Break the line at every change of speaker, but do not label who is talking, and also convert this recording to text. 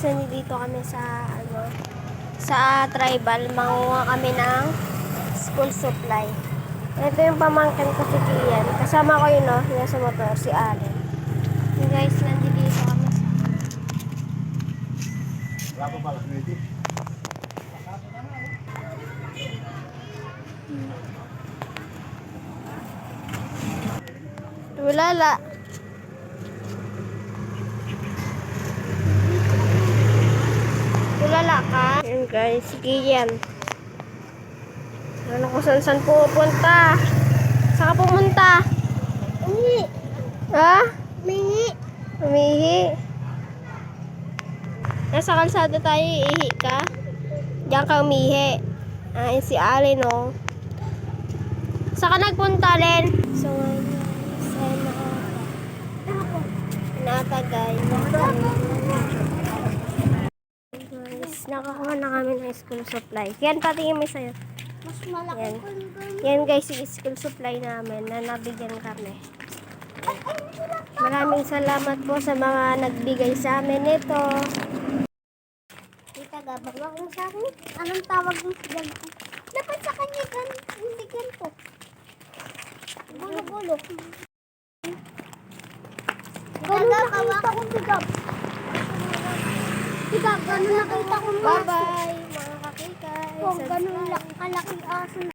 So, dito kami sa, sa tribal. Manguha kami ng school supply. Ito yung pamangkin ko si Kian. Kasama ko yun, no? Yung sa motor, si Allen. Yung guys, nandito kami sa...
Wala pa pala, ready?
Tulala. Tulala ka. Yun guys, si Kian. Ano kung saan pupunta? Saan ka pumunta? Umihi. Ha? Umihi. Umihi. Nasa kalsada tayo, iihi ka? Diyan ka umihi. Ay, si Allen, no? Saan ka nagpunta, Len? So, sa Natagay. Guys, nakakuha na kami ng school supply. Yan, patingin mo sa'yo.
Mas malaki
Yan.
ko yung
Yan guys, yung school supply namin na nabigyan kami. Maraming salamat po sa mga nagbigay sa amin nito.
Tita Gabag, wag mo sa akin. Anong tawag mo sa ganito? Dapat sa kanya hindi ganito. Gulo-gulo. Ganun nakita ko, Tigab. Tigab, ganun nakita ko.
Bye-bye, mga kakikay.
Kung ganun kalaking aso